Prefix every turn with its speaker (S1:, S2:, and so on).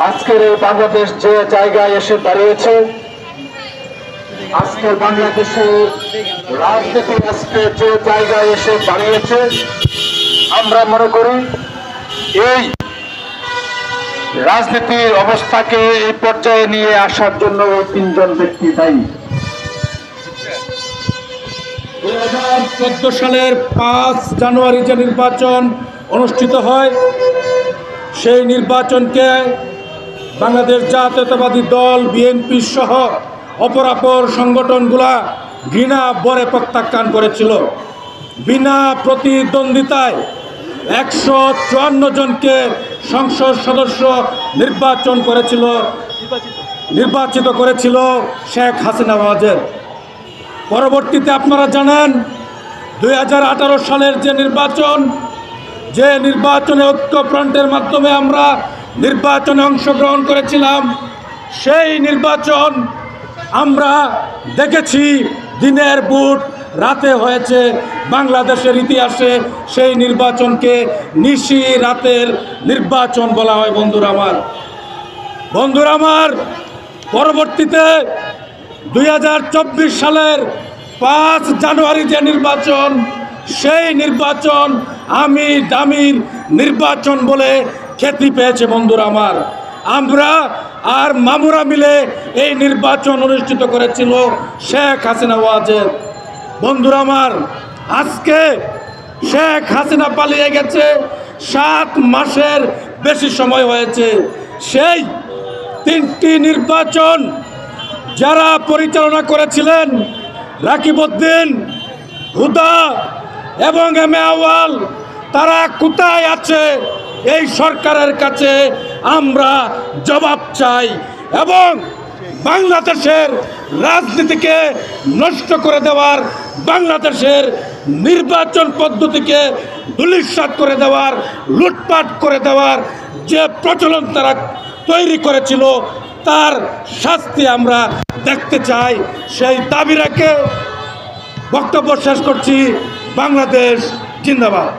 S1: আজকের এই বাংলাদেশ যে জায়গায় এসে দাঁড়িয়েছে, আজকের বাংলাদেশের রাজনীতি আজকে যে জায়গায় এসে দাঁড়িয়েছে, আমরা মনে করি এই রাজনীতির অবস্থাকে এই পর্যায়ে নিয়ে আসার জন্য এই তিনজন ব্যক্তি দায়ী।
S2: 2014 সালের 5 জানুয়ারি যে নির্বাচন অনুষ্ঠিত হয়, সেই নির্বাচনকে বাংলাদেশ জাতীয়তাবাদী দল বিএনপি সহ অপরাপর সংগঠনগুলা ঘৃণা ভরে প্রত্যাখ্যান করেছিল। বিনা প্রতিদ্বন্দ্বিতায় 154 জনকে সংসদ সদস্য নির্বাচিত করেছিল শেখ হাসিনা ওয়াজেদ। পরবর্তীতে আপনারা জানেন 2018 সালের যে নির্বাচনে ঐক্যফ্রন্টের মাধ্যমে আমরা নির্বাচনে অংশগ্রহণ করেছিলাম, সেই নির্বাচন আমরা দেখেছি দিনের ভোট রাতে হয়েছে। বাংলাদেশের ইতিহাসে সেই নির্বাচনকে নিশি রাতের নির্বাচন বলা হয়। বন্ধুরা আমার, পরবর্তীতে 2024 সালের 5 জানুয়ারি যে নির্বাচন, সেই নির্বাচন আমি দামির নির্বাচন বলে খ্যাতি পেয়েছে। বন্ধুরা আমার, আমরা আর মামুরা মিলে এই নির্বাচন অনুষ্ঠিত করেছিল শেখ হাসিনা ওয়াজেদ। বন্ধুরা আমার, আজকে শেখ হাসিনা পালিয়ে গেছে, 7 মাসের বেশি সময় হয়েছে। সেই 3টি নির্বাচন যারা পরিচালনা করেছিলেন, রাকিব উদ্দিন, হুদা এবং এম এ আউয়াল, তারা কোথায় আছে? এই সরকারের কাছে আমরা জবাব চাই এবং বাংলাদেশের রাজনীতিকে নষ্ট করে দেওয়ার, বাংলাদেশের নির্বাচন পদ্ধতিকে ধূলিসাৎ করে দেওয়ার, লুটপাট করে দেওয়ার যে প্রচলন তারা তৈরি করেছিল, তার শাস্তি আমরা দেখতে চাই। সেই দাবি রেখে বক্তব্য শেষ করছি। বাংলাদেশ জিন্দাবাদ।